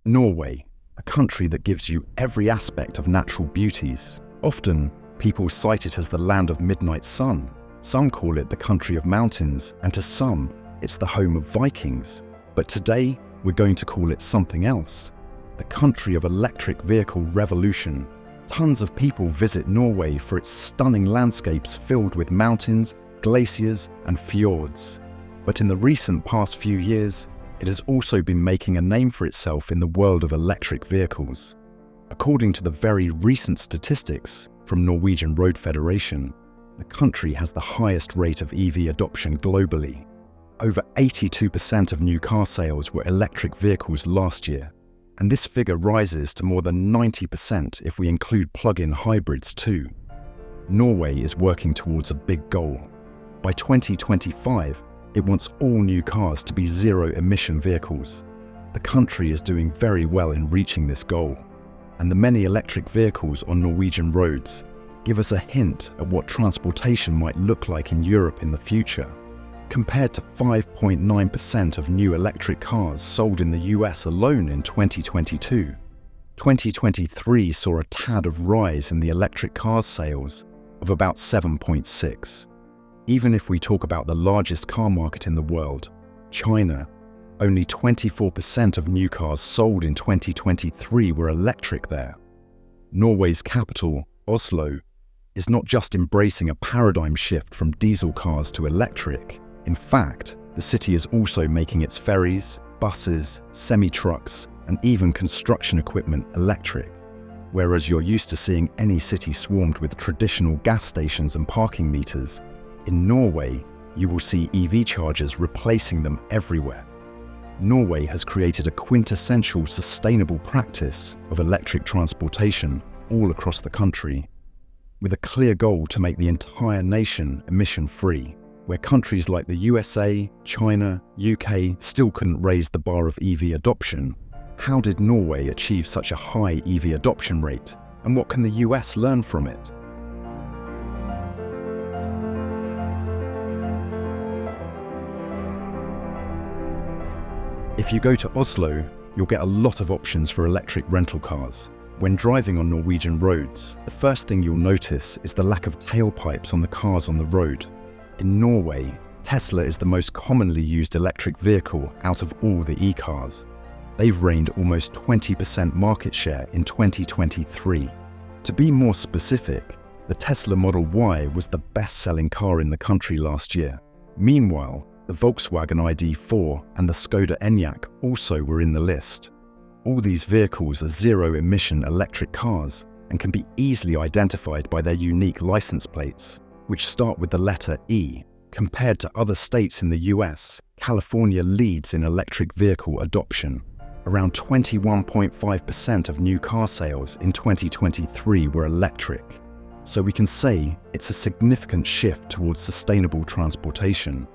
Norway, a country that gives you every aspect of natural beauties. Often, people cite it as the land of midnight sun. Some call it the country of mountains, and to some, it's the home of Vikings. But today, we're going to call it something else. The country of electric vehicle revolution. Tons of people visit Norway for its stunning landscapes filled with mountains, glaciers, and fjords. But in the recent past few years, it has also been making a name for itself in the world of electric vehicles. According to the very recent statistics from Norwegian Road Federation, the country has the highest rate of EV adoption globally. Over 82% of new car sales were electric vehicles last year, and this figure rises to more than 90% if we include plug-in hybrids too. Norway is working towards a big goal. By 2025, it wants all new cars to be zero-emission vehicles. The country is doing very well in reaching this goal, and the many electric vehicles on Norwegian roads give us a hint at what transportation might look like in Europe in the future. Compared to 5.9% of new electric cars sold in the US alone in 2022, 2023 saw a tad of rise in the electric car sales of about 7.6%. Even if we talk about the largest car market in the world, China, only 24% of new cars sold in 2023 were electric there. Norway's capital, Oslo, is not just embracing a paradigm shift from diesel cars to electric. In fact, the city is also making its ferries, buses, semi-trucks, and even construction equipment electric. Whereas you're used to seeing any city swarmed with traditional gas stations and parking meters, in Norway, you will see EV chargers replacing them everywhere. Norway has created a quintessential sustainable practice of electric transportation all across the country, with a clear goal to make the entire nation emission-free. Where countries like the USA, China, UK still couldn't raise the bar of EV adoption, how did Norway achieve such a high EV adoption rate, and what can the US learn from it? If you go to Oslo, you'll get a lot of options for electric rental cars. When driving on Norwegian roads, the first thing you'll notice is the lack of tailpipes on the cars on the road. In Norway, Tesla is the most commonly used electric vehicle out of all the e-cars. They've reigned almost 20% market share in 2023. To be more specific, the Tesla Model Y was the best-selling car in the country last year. Meanwhile, the Volkswagen ID.4 and the Skoda Enyaq also were in the list. All these vehicles are zero-emission electric cars and can be easily identified by their unique license plates, which start with the letter E. Compared to other states in the US, California leads in electric vehicle adoption. Around 21.5% of new car sales in 2023 were electric. So we can say it's a significant shift towards sustainable transportation.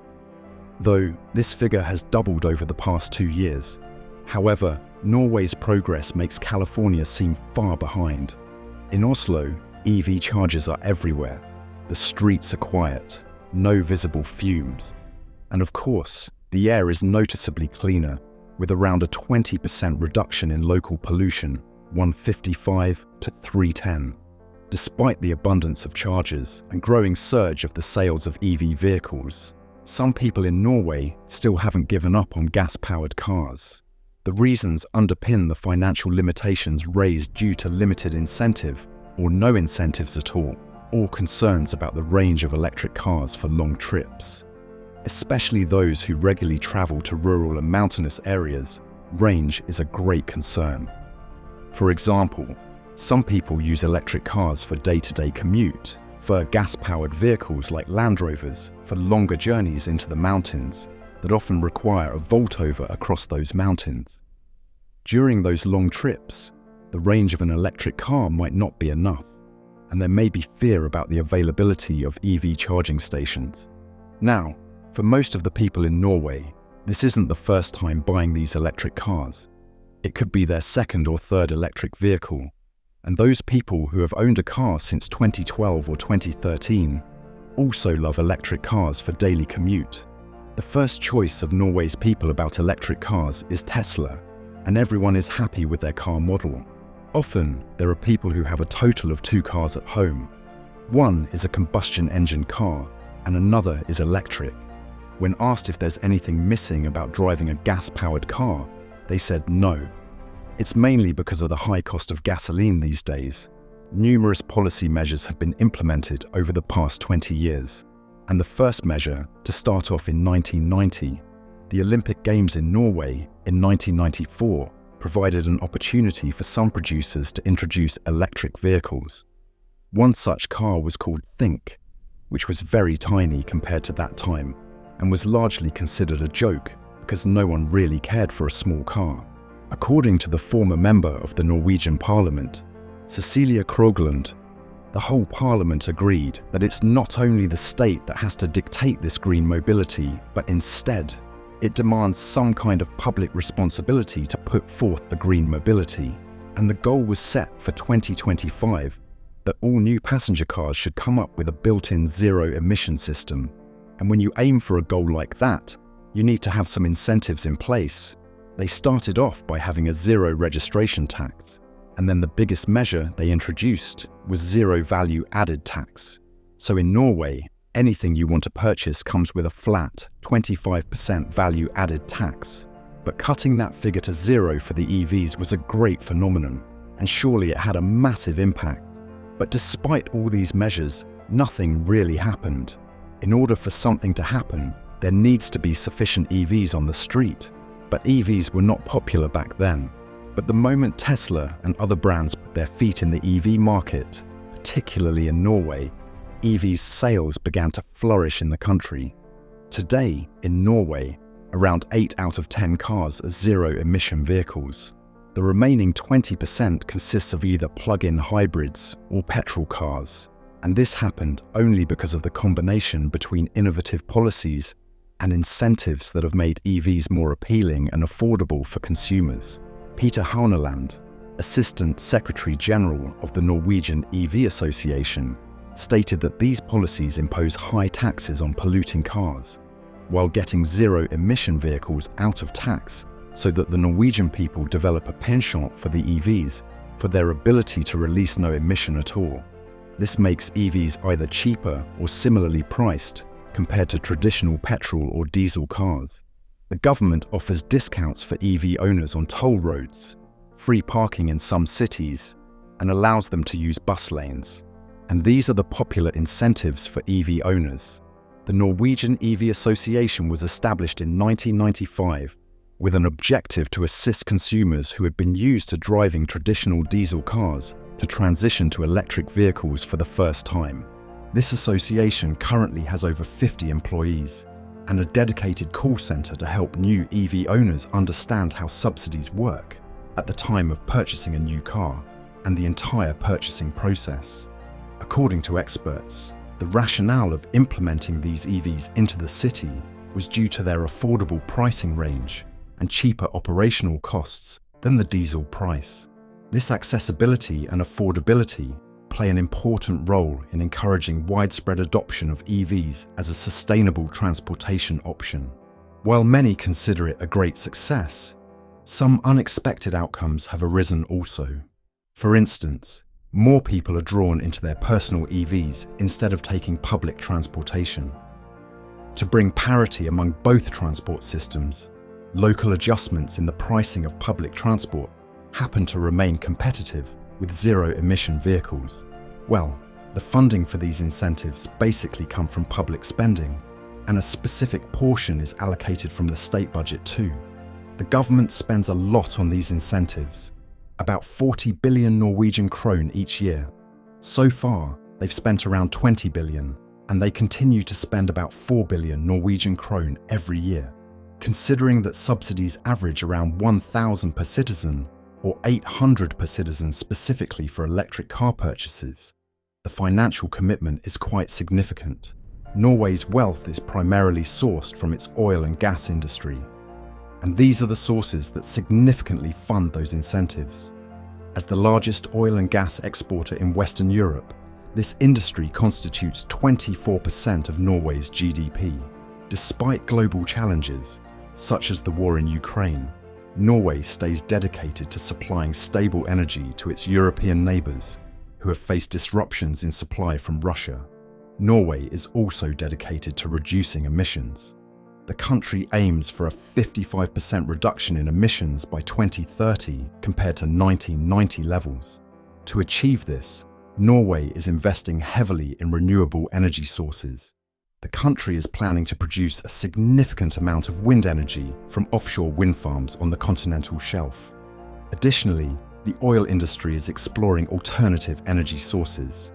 Though this figure has doubled over the past 2 years. However, Norway's progress makes California seem far behind. In Oslo, EV chargers are everywhere. The streets are quiet, no visible fumes. And of course, the air is noticeably cleaner, with around a 20% reduction in local pollution, 155 to 310. Despite the abundance of chargers and growing surge of the sales of EV vehicles, some people in Norway still haven't given up on gas-powered cars. The reasons underpin the financial limitations raised due to limited incentive or no incentives at all, or concerns about the range of electric cars for long trips. Especially those who regularly travel to rural and mountainous areas, range is a great concern. For example, some people use electric cars for day-to-day commute, for gas-powered vehicles like Land Rovers for longer journeys into the mountains that often require a vault-over across those mountains. During those long trips, the range of an electric car might not be enough, and there may be fear about the availability of EV charging stations. Now, for most of the people in Norway, this isn't the first time buying these electric cars. It could be their second or third electric vehicle, and those people who have owned a car since 2012 or 2013 also love electric cars for daily commute. The first choice of Norway's people about electric cars is Tesla. and everyone is happy with their car model. Often, there are people who have a total of 2 cars at home. One is a combustion engine car, and another is electric. When asked if there's anything missing about driving a gas-powered car, they said no. It's mainly because of the high cost of gasoline these days. Numerous policy measures have been implemented over the past 20 years. And the first measure, to start off in 1990, the Olympic Games in Norway in 1994 provided an opportunity for some producers to introduce electric vehicles. One such car was called Think, which was very tiny compared to that time, and was largely considered a joke because no one really cared for a small car. According to the former member of the Norwegian Parliament, Cecilia Krogland, the whole Parliament agreed that it's not only the state that has to dictate this green mobility, but instead, it demands some kind of public responsibility to put forth the green mobility. And the goal was set for 2025 that all new passenger cars should come up with a built-in zero-emission system. And when you aim for a goal like that, you need to have some incentives in place. They started off by having a zero registration tax, and then the biggest measure they introduced was zero value added tax. So in Norway, anything you want to purchase comes with a flat 25% value added tax. But cutting that figure to zero for the EVs was a great phenomenon, and surely it had a massive impact. But despite all these measures, nothing really happened. In order for something to happen, there needs to be sufficient EVs on the street. But EVs were not popular back then. But the moment Tesla and other brands put their feet in the EV market, particularly in Norway, EVs sales began to flourish in the country. Today, in Norway, around 8 out of 10 cars are zero-emission vehicles. The remaining 20% consists of either plug-in hybrids or petrol cars. And this happened only because of the combination between innovative policies and incentives that have made EVs more appealing and affordable for consumers. Peter Hauneland, Assistant Secretary General of the Norwegian EV Association, stated that these policies impose high taxes on polluting cars, while getting zero-emission vehicles out of tax so that the Norwegian people develop a penchant for the EVs for their ability to release no emission at all. This makes EVs either cheaper or similarly priced compared to traditional petrol or diesel cars. The government offers discounts for EV owners on toll roads, free parking in some cities, and allows them to use bus lanes. And these are the popular incentives for EV owners. The Norwegian EV Association was established in 1995 with an objective to assist consumers who had been used to driving traditional diesel cars to transition to electric vehicles for the first time. This association currently has over 50 employees and a dedicated call center to help new EV owners understand how subsidies work at the time of purchasing a new car and the entire purchasing process. According to experts, the rationale of implementing these EVs into the city was due to their affordable pricing range and cheaper operational costs than the diesel price. This accessibility and affordability play an important role in encouraging widespread adoption of EVs as a sustainable transportation option. While many consider it a great success, some unexpected outcomes have arisen also. For instance, more people are drawn into their personal EVs instead of taking public transportation. To bring parity among both transport systems, local adjustments in the pricing of public transport happen to remain competitive with zero-emission vehicles. Well, the funding for these incentives basically come from public spending, and a specific portion is allocated from the state budget too. The government spends a lot on these incentives, about 40 billion Norwegian krone each year. So far, they've spent around 20 billion, and they continue to spend about 4 billion Norwegian krone every year. Considering that subsidies average around 1,000 per citizen, or 800 per citizen specifically for electric car purchases, the financial commitment is quite significant. Norway's wealth is primarily sourced from its oil and gas industry, and these are the sources that significantly fund those incentives. As the largest oil and gas exporter in Western Europe, this industry constitutes 24% of Norway's GDP. Despite global challenges, such as the war in Ukraine, Norway stays dedicated to supplying stable energy to its European neighbours, who have faced disruptions in supply from Russia. Norway is also dedicated to reducing emissions. The country aims for a 55% reduction in emissions by 2030 compared to 1990 levels. To achieve this, Norway is investing heavily in renewable energy sources. The country is planning to produce a significant amount of wind energy from offshore wind farms on the continental shelf. Additionally, the oil industry is exploring alternative energy sources.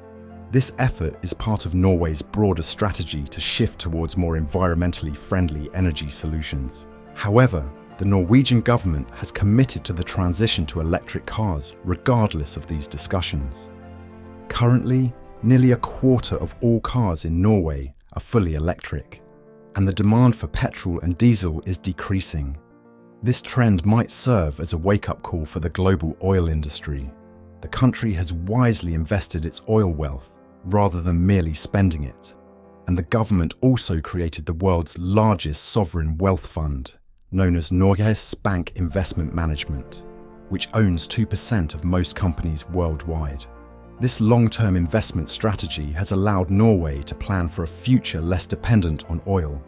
This effort is part of Norway's broader strategy to shift towards more environmentally friendly energy solutions. However, the Norwegian government has committed to the transition to electric cars regardless of these discussions. Currently, nearly a quarter of all cars in Norway are fully electric, and the demand for petrol and diesel is decreasing. This trend might serve as a wake-up call for the global oil industry. The country has wisely invested its oil wealth rather than merely spending it, and the government also created the world's largest sovereign wealth fund, known as Norges Bank Investment Management, which owns 2% of most companies worldwide. This long-term investment strategy has allowed Norway to plan for a future less dependent on oil.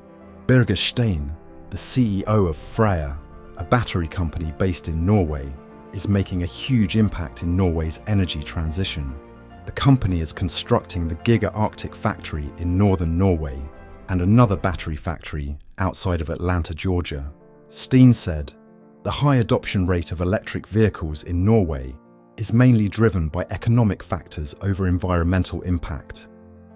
Birger Steen, the CEO of Freya, a battery company based in Norway, is making a huge impact in Norway's energy transition. The company is constructing the Giga Arctic factory in northern Norway and another battery factory outside of Atlanta, Georgia. Steen said, "The high adoption rate of electric vehicles in Norway is mainly driven by economic factors over environmental impact.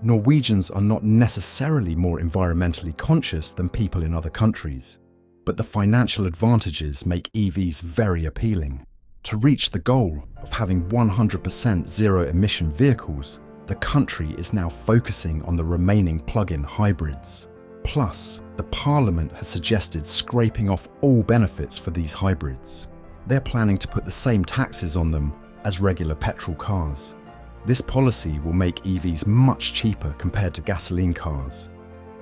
Norwegians are not necessarily more environmentally conscious than people in other countries, but the financial advantages make EVs very appealing. To reach the goal of having 100% zero-emission vehicles, the country is now focusing on the remaining plug-in hybrids. Plus, the Parliament has suggested scraping off all benefits for these hybrids. They're planning to put the same taxes on them as regular petrol cars. This policy will make EVs much cheaper compared to gasoline cars.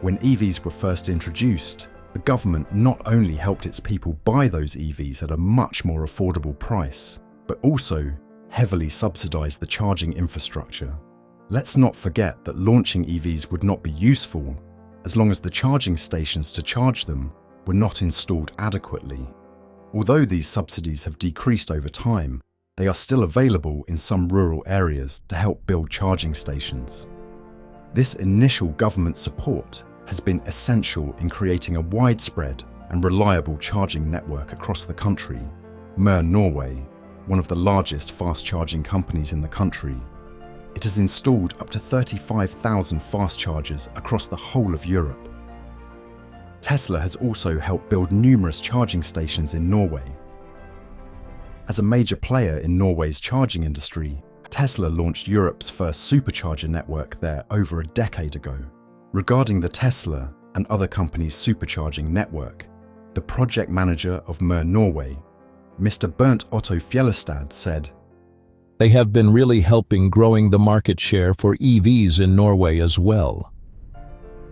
When EVs were first introduced, the government not only helped its people buy those EVs at a much more affordable price, but also heavily subsidized the charging infrastructure. Let's not forget that launching EVs would not be useful as long as the charging stations to charge them were not installed adequately. Although these subsidies have decreased over time, they are still available in some rural areas to help build charging stations. This initial government support has been essential in creating a widespread and reliable charging network across the country. Norway, one of the largest fast-charging companies in the country. It has installed up to 35,000 fast chargers across the whole of Europe. Tesla has also helped build numerous charging stations in Norway. As a major player in Norway's charging industry, Tesla launched Europe's first supercharger network there over a decade ago. Regarding the Tesla and other companies' supercharging network, the project manager of Norway, Mr. Bernt Otto Fjellestad, said, "They have been really helping growing the market share for EVs in Norway as well.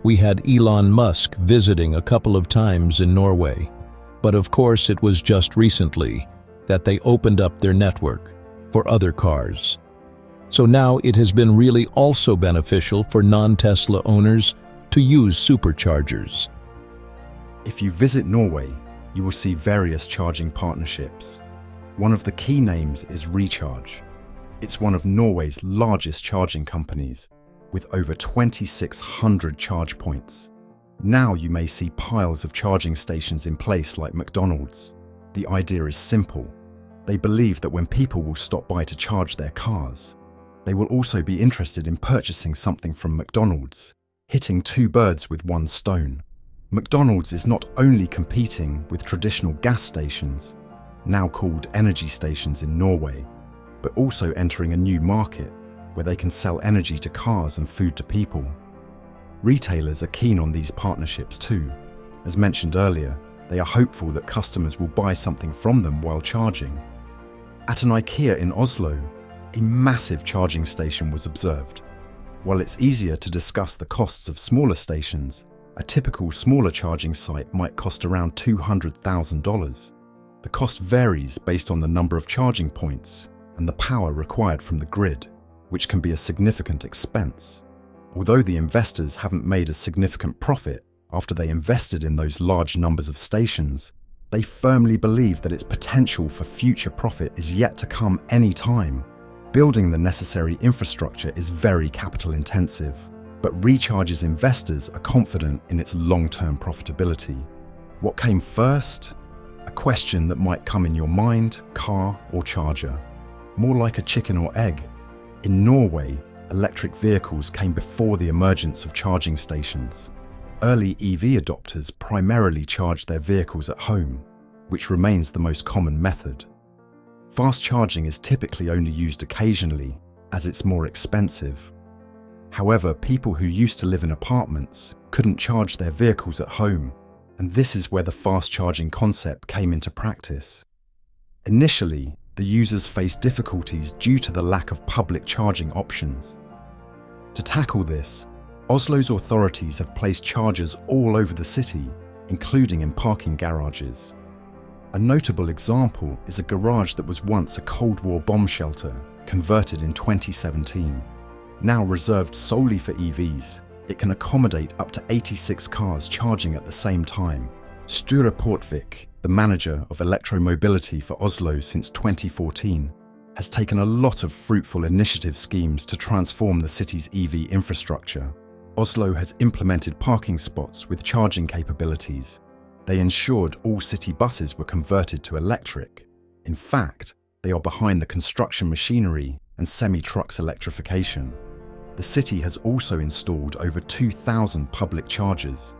We had Elon Musk visiting a couple of times in Norway, but of course it was just recently that they opened up their network for other cars. So now it has been really also beneficial for non-Tesla owners to use superchargers." If you visit Norway, you will see various charging partnerships. One of the key names is Recharge. It's one of Norway's largest charging companies, with over 2,600 charge points. Now you may see piles of charging stations in place like McDonald's. The idea is simple. They believe that when people will stop by to charge their cars, they will also be interested in purchasing something from McDonald's, hitting two birds with one stone. McDonald's is not only competing with traditional gas stations, now called energy stations in Norway, but also entering a new market where they can sell energy to cars and food to people. Retailers are keen on these partnerships too. As mentioned earlier, they are hopeful that customers will buy something from them while charging. At an IKEA in Oslo, a massive charging station was observed. While it's easier to discuss the costs of smaller stations, a typical smaller charging site might cost around $200,000. The cost varies based on the number of charging points and the power required from the grid, which can be a significant expense. Although the investors haven't made a significant profit after they invested in those large numbers of stations, they firmly believe that its potential for future profit is yet to come any time. Building the necessary infrastructure is very capital intensive, but Recharge's investors are confident in its long-term profitability. What came first? A question that might come in your mind, car or charger. More like a chicken or egg. In Norway, electric vehicles came before the emergence of charging stations. Early EV adopters primarily charged their vehicles at home, which remains the most common method. Fast charging is typically only used occasionally, as it's more expensive. However, people who used to live in apartments couldn't charge their vehicles at home, and this is where the fast charging concept came into practice. Initially, the users faced difficulties due to the lack of public charging options. To tackle this, Oslo's authorities have placed chargers all over the city, including in parking garages. A notable example is a garage that was once a Cold War bomb shelter, converted in 2017. Now reserved solely for EVs, it can accommodate up to 86 cars charging at the same time. Sture Portvik, the manager of electromobility for Oslo since 2014, has taken a lot of fruitful initiative schemes to transform the city's EV infrastructure. Oslo has implemented parking spots with charging capabilities. They ensured all city buses were converted to electric. In fact, they are behind the construction machinery and semi-trucks electrification. The city has also installed over 2,000 public chargers.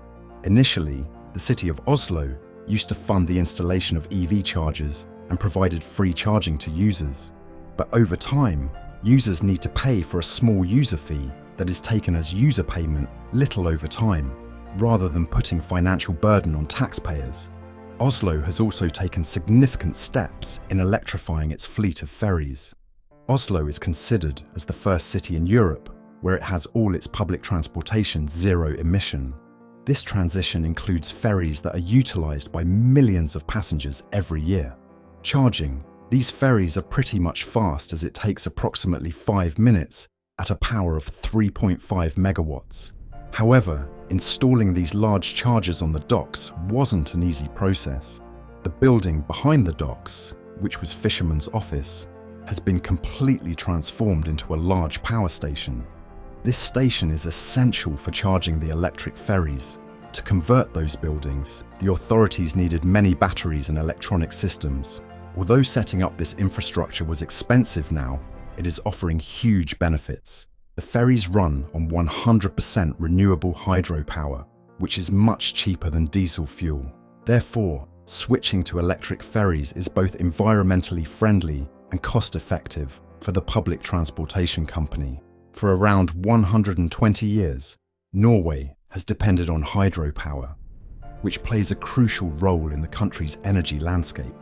Initially, the city of Oslo used to fund the installation of EV chargers and provided free charging to users. But over time, users need to pay for a small user fee that is taken as user payment little over time, rather than putting financial burden on taxpayers. Oslo has also taken significant steps in electrifying its fleet of ferries. Oslo is considered as the first city in Europe where it has all its public transportation zero emission. This transition includes ferries that are utilised by millions of passengers every year. Charging. These ferries are pretty much fast, as it takes approximately 5 minutes at a power of 3.5 megawatts. However, installing these large chargers on the docks wasn't an easy process. The building behind the docks, which was Fisherman's Office, has been completely transformed into a large power station. This station is essential for charging the electric ferries. To convert those buildings, the authorities needed many batteries and electronic systems. Although setting up this infrastructure was expensive now, it is offering huge benefits. The ferries run on 100% renewable hydropower, which is much cheaper than diesel fuel. Therefore, switching to electric ferries is both environmentally friendly and cost-effective for the public transportation company. For around 120 years, Norway has depended on hydropower, which plays a crucial role in the country's energy landscape.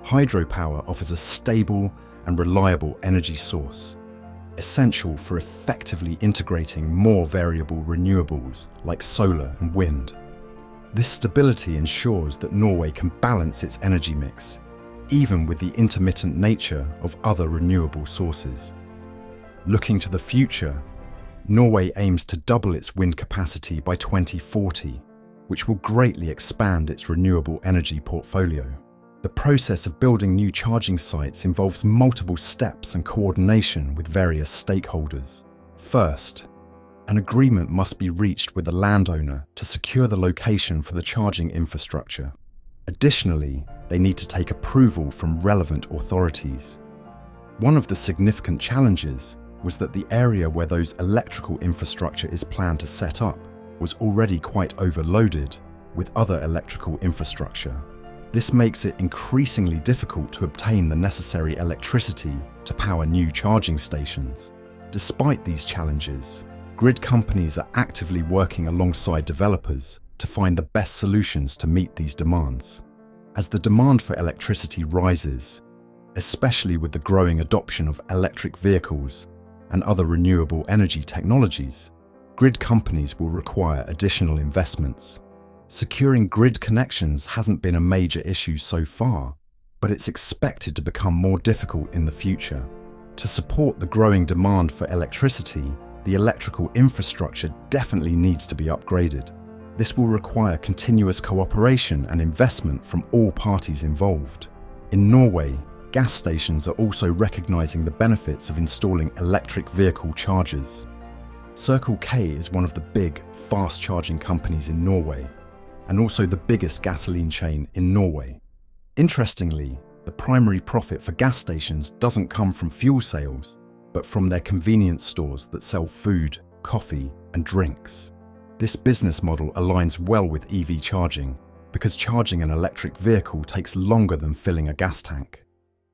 Hydropower offers a stable and reliable energy source, essential for effectively integrating more variable renewables like solar and wind. This stability ensures that Norway can balance its energy mix, even with the intermittent nature of other renewable sources. Looking to the future, Norway aims to double its wind capacity by 2040, which will greatly expand its renewable energy portfolio. The process of building new charging sites involves multiple steps and coordination with various stakeholders. First, an agreement must be reached with the landowner to secure the location for the charging infrastructure. Additionally, they need to take approval from relevant authorities. One of the significant challenges was that the area where those electrical infrastructure is planned to set up was already quite overloaded with other electrical infrastructure. This makes it increasingly difficult to obtain the necessary electricity to power new charging stations. Despite these challenges, grid companies are actively working alongside developers to find the best solutions to meet these demands. As the demand for electricity rises, especially with the growing adoption of electric vehicles and other renewable energy technologies, grid companies will require additional investments. Securing grid connections hasn't been a major issue so far, but it's expected to become more difficult in the future. To support the growing demand for electricity, the electrical infrastructure definitely needs to be upgraded. This will require continuous cooperation and investment from all parties involved. In Norway, gas stations are also recognizing the benefits of installing electric vehicle chargers. Circle K is one of the big, fast-charging companies in Norway, and also the biggest gasoline chain in Norway. Interestingly, the primary profit for gas stations doesn't come from fuel sales, but from their convenience stores that sell food, coffee, and drinks. This business model aligns well with EV charging, because charging an electric vehicle takes longer than filling a gas tank.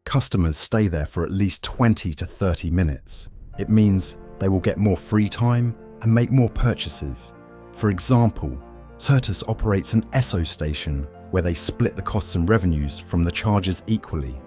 Customers stay there for at least 20 to 30 minutes. It means they will get more free time and make more purchases. For example, Certus operates an ESSO station where they split the costs and revenues from the chargers equally.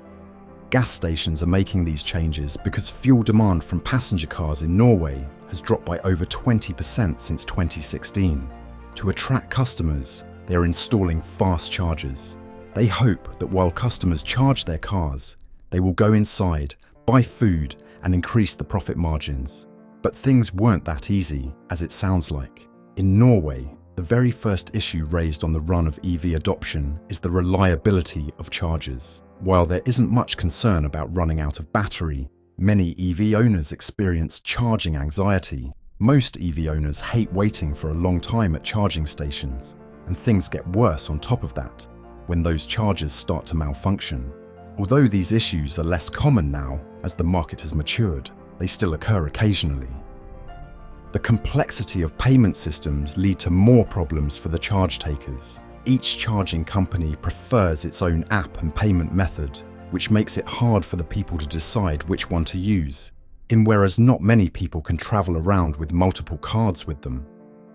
Gas stations are making these changes because fuel demand from passenger cars in Norway has dropped by over 20% since 2016. To attract customers, they are installing fast chargers. They hope that while customers charge their cars, they will go inside, buy food, and increase the profit margins. But things weren't that easy, as it sounds like. In Norway, the very first issue raised on the run of EV adoption is the reliability of chargers. While there isn't much concern about running out of battery, many EV owners experience charging anxiety. Most EV owners hate waiting for a long time at charging stations, and things get worse on top of that when those chargers start to malfunction. Although these issues are less common now as the market has matured, they still occur occasionally. The complexity of payment systems lead to more problems for the charge takers. Each charging company prefers its own app and payment method, which makes it hard for the people to decide which one to use. Whereas not many people can travel around with multiple cards with them,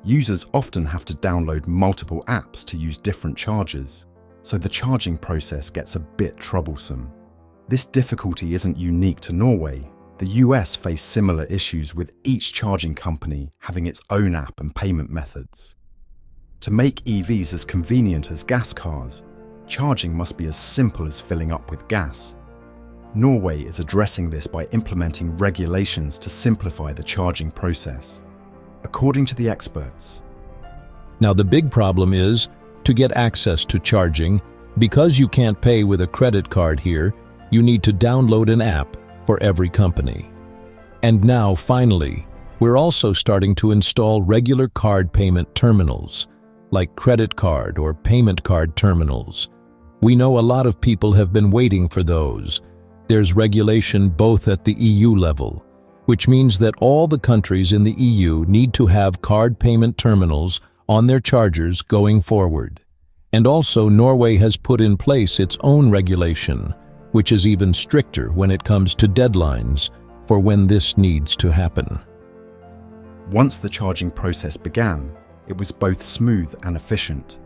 users often have to download multiple apps to use different chargers, so the charging process gets a bit troublesome. This difficulty isn't unique to Norway. The US face similar issues with each charging company having its own app and payment methods. To make EVs as convenient as gas cars, charging must be as simple as filling up with gas. Norway is addressing this by implementing regulations to simplify the charging process. According to the experts, Now the big problem is to get access to charging. Because you can't pay with a credit card here, you need to download an app for every company. And now, finally, we're also starting to install regular card payment terminals, like credit card or payment card terminals. We know a lot of people have been waiting for those. There's regulation both at the EU level, which means that all the countries in the EU need to have card payment terminals on their chargers going forward. And also, Norway has put in place its own regulation, which is even stricter when it comes to deadlines for when this needs to happen. once the charging process began, it was both smooth and efficient.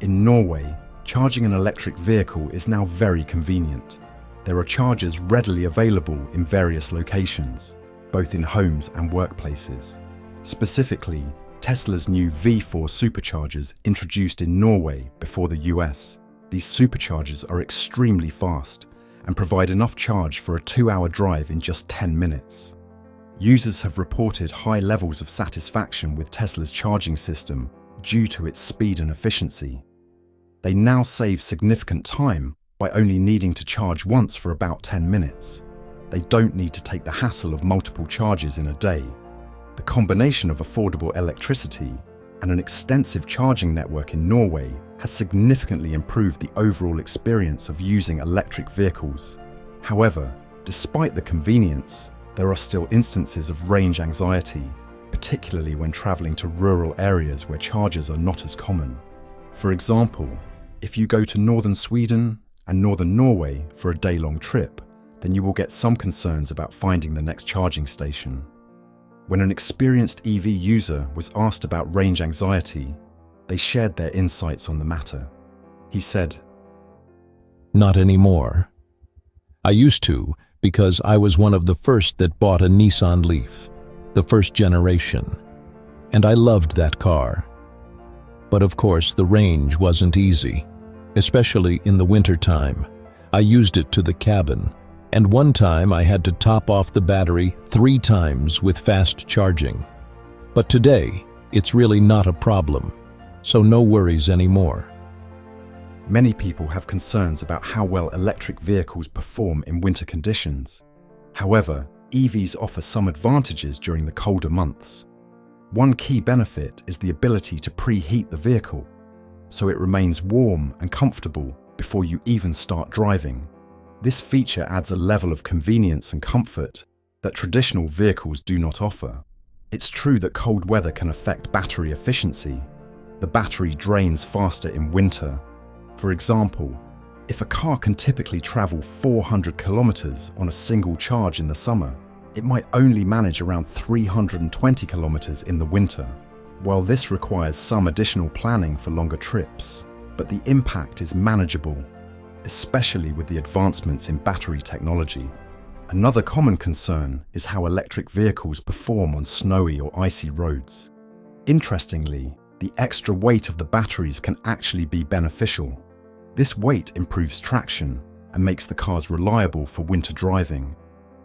In Norway, charging an electric vehicle is now very convenient. There are chargers readily available in various locations, both in homes and workplaces. Specifically, Tesla's new V4 superchargers introduced in Norway before the US. These superchargers are extremely fast and provide enough charge for a 2-hour drive in just 10 minutes. Users have reported high levels of satisfaction with Tesla's charging system due to its speed and efficiency. They now save significant time by only needing to charge once for about 10 minutes. They don't need to take the hassle of multiple charges in a day. The combination of affordable electricity and an extensive charging network in Norway has significantly improved the overall experience of using electric vehicles. However, despite the convenience, there are still instances of range anxiety, particularly when traveling to rural areas where chargers are not as common. For example, if you go to northern Sweden and northern Norway for a day-long trip, then you will get some concerns about finding the next charging station. When an experienced EV user was asked about range anxiety, they shared their insights on the matter. He said, Not anymore. I used to, because I was one of the first that bought a Nissan Leaf, the first generation, and I loved that car. But of course, the range wasn't easy, especially in the wintertime. I used it to the cabin, and one time I had to top off the battery 3 times with fast charging. But today, it's really not a problem, so no worries anymore. Many people have concerns about how well electric vehicles perform in winter conditions. However, EVs offer some advantages during the colder months. One key benefit is the ability to preheat the vehicle, so it remains warm and comfortable before you even start driving. This feature adds a level of convenience and comfort that traditional vehicles do not offer. It's true that cold weather can affect battery efficiency. The battery drains faster in winter. For example, if a car can typically travel 400 kilometers on a single charge in the summer, it might only manage around 320 kilometers in the winter. While this requires some additional planning for longer trips, but the impact is manageable, especially with the advancements in battery technology. Another common concern is how electric vehicles perform on snowy or icy roads. Interestingly, the extra weight of the batteries can actually be beneficial. This weight improves traction and makes the cars reliable for winter driving.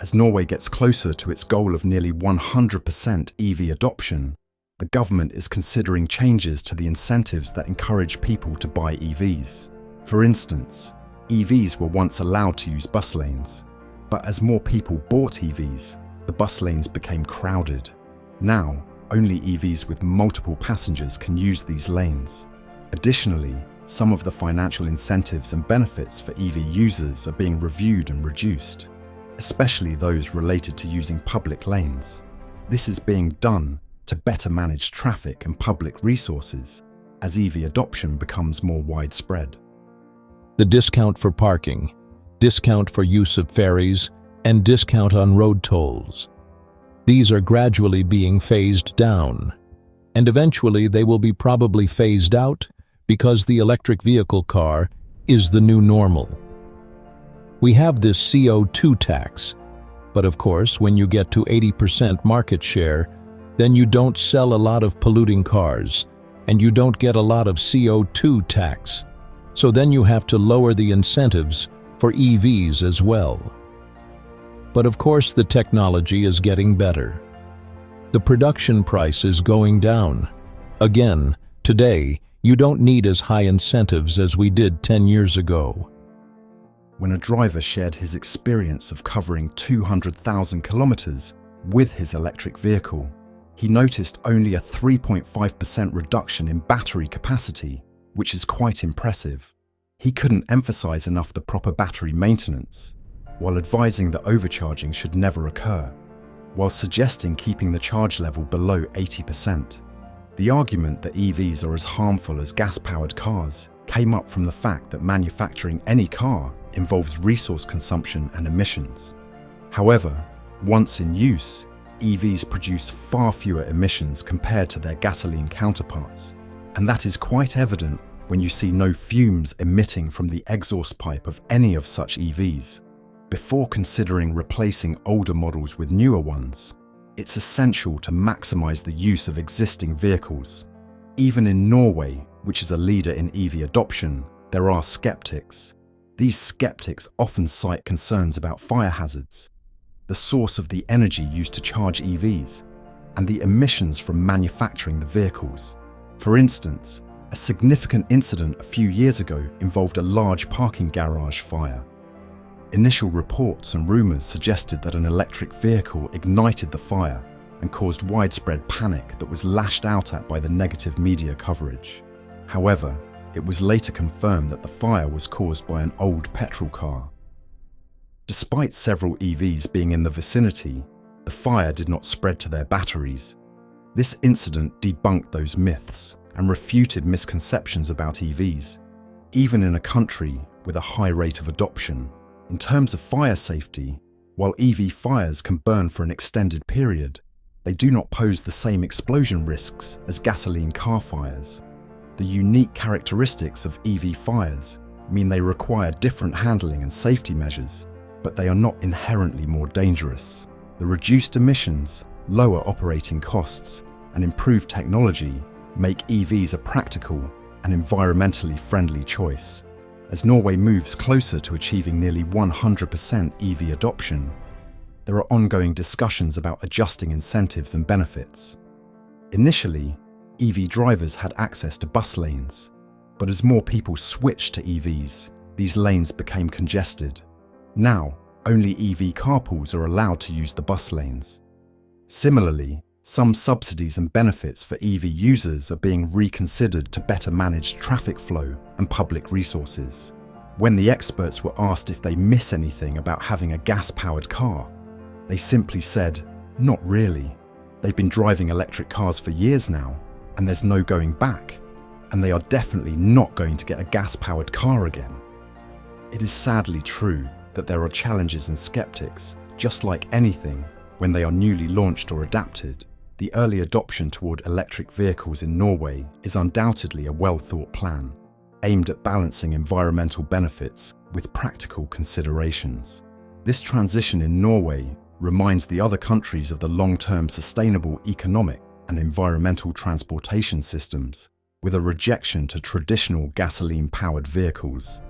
As Norway gets closer to its goal of nearly 100% EV adoption, the government is considering changes to the incentives that encourage people to buy EVs. For instance, EVs were once allowed to use bus lanes, but as more people bought EVs, the bus lanes became crowded. Now, only EVs with multiple passengers can use these lanes. Additionally, some of the financial incentives and benefits for EV users are being reviewed and reduced, especially those related to using public lanes. This is being done to better manage traffic and public resources as EV adoption becomes more widespread. The discount for parking, discount for use of ferries, and discount on road tolls. These are gradually being phased down, and eventually they will be probably phased out because the electric vehicle car is the new normal. We have this CO2 tax, but of course, when you get to 80% market share, then you don't sell a lot of polluting cars, and you don't get a lot of CO2 tax. So then you have to lower the incentives for EVs as well. But of course, the technology is getting better. The production price is going down. Again, today, you don't need as high incentives as we did 10 years ago. When a driver shared his experience of covering 200,000 kilometers with his electric vehicle, he noticed only a 3.5% reduction in battery capacity, which is quite impressive. He couldn't emphasize enough the proper battery maintenance, while advising that overcharging should never occur, while suggesting keeping the charge level below 80%. The argument that EVs are as harmful as gas-powered cars came up from the fact that manufacturing any car involves resource consumption and emissions. However, once in use, EVs produce far fewer emissions compared to their gasoline counterparts, and that is quite evident when you see no fumes emitting from the exhaust pipe of any of such EVs. Before considering replacing older models with newer ones, it's essential to maximize the use of existing vehicles. Even in Norway, which is a leader in EV adoption, there are skeptics. These skeptics often cite concerns about fire hazards, the source of the energy used to charge EVs, and the emissions from manufacturing the vehicles. For instance, a significant incident a few years ago involved a large parking garage fire. Initial reports and rumors suggested that an electric vehicle ignited the fire and caused widespread panic that was lashed out at by the negative media coverage. However, it was later confirmed that the fire was caused by an old petrol car. Despite several EVs being in the vicinity, the fire did not spread to their batteries. This incident debunked those myths and refuted misconceptions about EVs, even in a country with a high rate of adoption. In terms of fire safety, while EV fires can burn for an extended period, they do not pose the same explosion risks as gasoline car fires. The unique characteristics of EV fires mean they require different handling and safety measures, but they are not inherently more dangerous. The reduced emissions, lower operating costs, and improved technology make EVs a practical and environmentally friendly choice. As Norway moves closer to achieving nearly 100% EV adoption, there are ongoing discussions about adjusting incentives and benefits. Initially, EV drivers had access to bus lanes, but as more people switched to EVs, these lanes became congested. Now, only EV carpools are allowed to use the bus lanes. Similarly, some subsidies and benefits for EV users are being reconsidered to better manage traffic flow and public resources. When the experts were asked if they miss anything about having a gas-powered car, they simply said, "Not really. They've been driving electric cars for years now, and there's no going back, and they are definitely not going to get a gas-powered car again." It is sadly true that there are challenges and skeptics, just like anything, when they are newly launched or adapted. The early adoption toward electric vehicles in Norway is undoubtedly a well-thought plan, aimed at balancing environmental benefits with practical considerations. This transition in Norway reminds the other countries of the long-term sustainable economic and environmental transportation systems, with a rejection to traditional gasoline-powered vehicles.